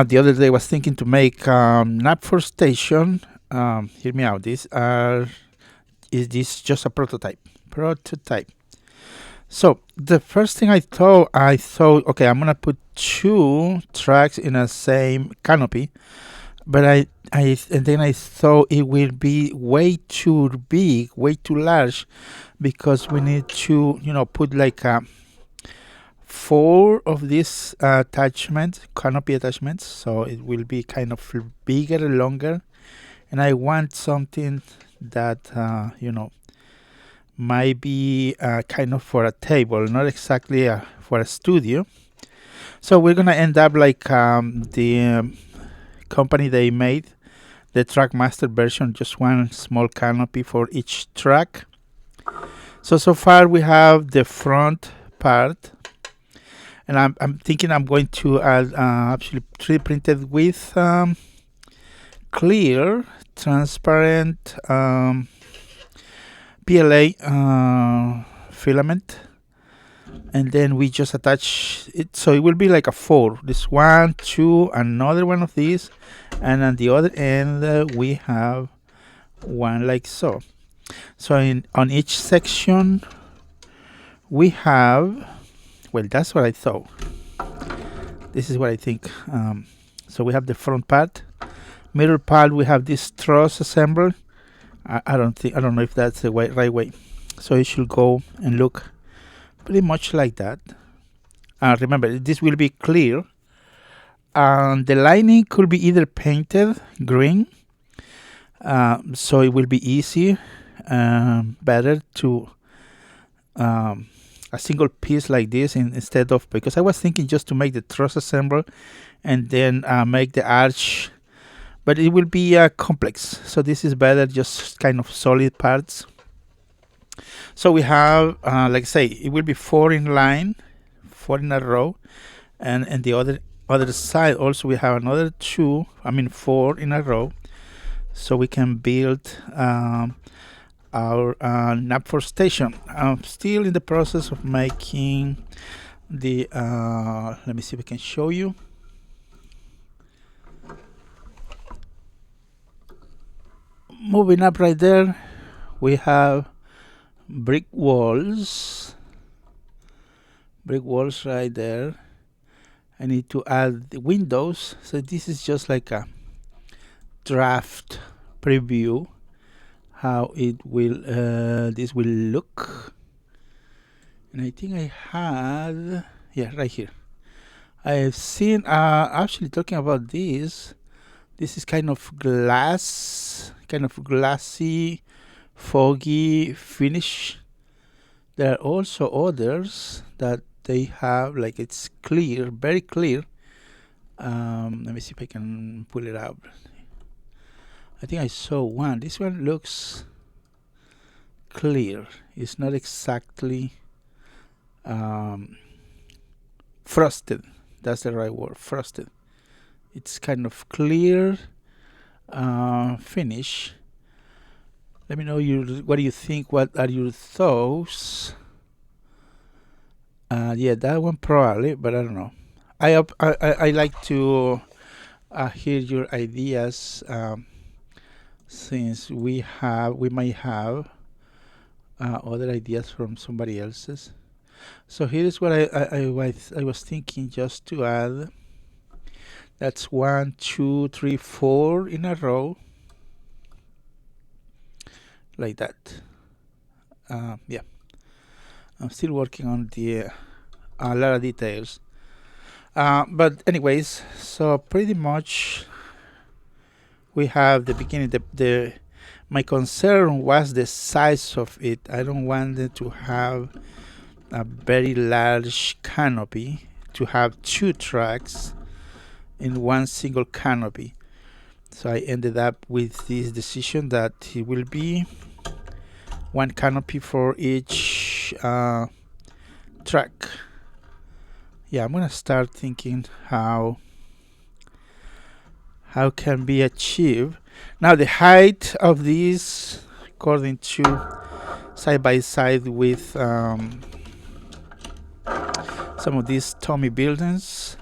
The other day I was thinking to make Knapford station. Hear me out. Is this just a prototype? Prototype. So the first thing I thought, okay, I'm gonna put two tracks in the same canopy, but and then I thought it will be way too big, way too large, because we need to, put like four of these canopy attachments, so it will be kind of bigger and longer, and I want something that might be kind of for a table, not exactly for a studio. So we're gonna end up like the company they made, the Trackmaster version, just one small canopy for each track. So far we have the front part, and I'm thinking I'm going to add actually 3D printed with clear, transparent PLA filament, and then we just attach it, so it will be like a four. This one, two, another one of these, and on the other end we have one like so. So on each section we have, well, that's what I thought. This is what I think. So we have the front part, middle part. We have this truss assembly. I don't know if that's the right way. So it should go and look pretty much like that. Remember, this will be clear. The lining could be either painted green, so it will be easy, better to a single piece like this instead of, because I was thinking just to make the truss assembly and then make the arch, but it will be complex, so this is better just kind of solid parts. So we have like I say, it will be four in line, four in a row, and the other side also we have another four in a row, so we can build our Knapford station. I'm still in the process of making the let me see if I can show you. Moving up right there, we have brick walls right there. I need to add the windows, so this is just like a draft preview how it will this will look. And I think I had, right here, I have seen actually talking about this is kind of glassy, foggy finish. There are also others that they have like it's clear, very clear. Let me see if I can pull it out. I think I saw one. This one looks clear. It's not exactly frosted. That's the right word, frosted. It's kind of clear finish. Let me know what do you think? What are your thoughts? Yeah, that one probably, but I don't know. I like to hear your ideas, since we might have other ideas from somebody else's. So here is what I was thinking just to add. That's 1, 2, 3, 4 in a row, like that. Yeah, I'm still working on the a lot of details. But anyways, so pretty much we have the beginning. My concern was the size of it. I don't want it to have a very large canopy, to have two tracks in one single canopy. So I ended up with this decision that it will be one canopy for each track. Yeah, I'm gonna start thinking how can be achieved. Now the height of these, according to side by side with some of these Tomy buildings,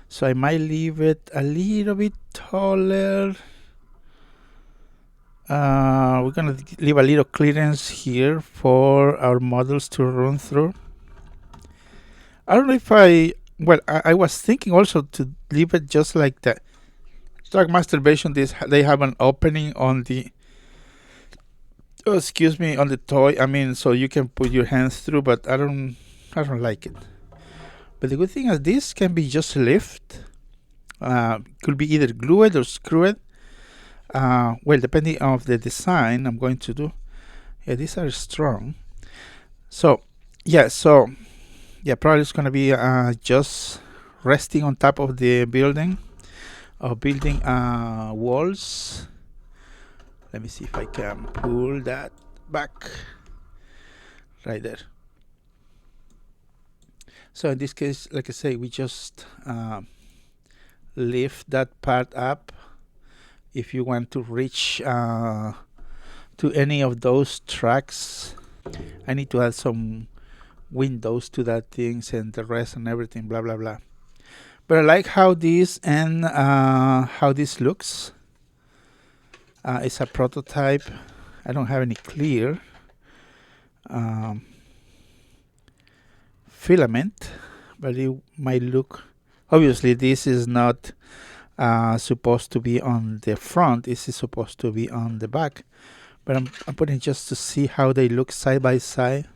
So I might leave it a little bit taller. We're gonna leave a little clearance here for our models to run through. I don't know if I was thinking also to leave it just like that. Trackmaster version, they have an opening on the on the toy. I mean, so you can put your hands through, but I don't like it. But the good thing is this can be just lift. Could be either glued or screwed. Well, depending on the design I'm going to do. Yeah, these are strong. So probably it's gonna be just resting on top of the building or building walls. Let me see if I can pull that back right there. So in this case, like I say, we just lift that part up. If you want to reach to any of those tracks, I need to add some windows to that things and the rest and everything, blah blah blah. But I like how this and how this looks. It's a prototype. I don't have any clear filament, but it might look. Obviously, this is not supposed to be on the front. This is supposed to be on the back. But I'm putting just to see how they look side by side.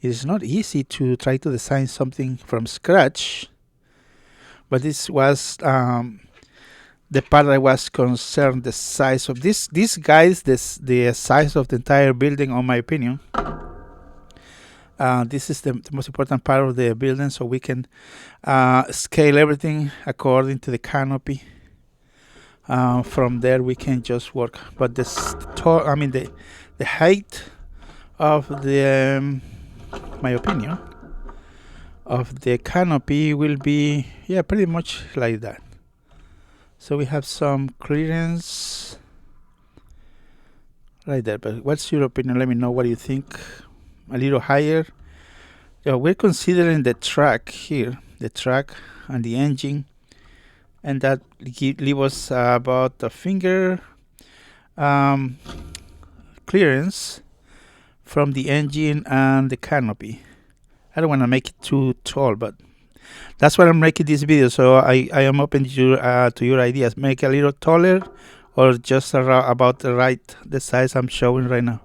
It is not easy to try to design something from scratch, but this was the part I was concerned, the size of these guys, the size of the entire building, on my opinion. This is the most important part of the building, so we can scale everything according to the canopy. From there we can just work, but the height of the my opinion of the canopy will be pretty much like that. So we have some clearance right there. But what's your opinion? Let me know what you think. A little higher. We're considering the track here, the track and the engine, and that leave us about a finger clearance from the engine and the canopy. I don't want to make it too tall, but that's why I'm making this video. So I am open to your ideas. Make it a little taller or just about the size I'm showing right now.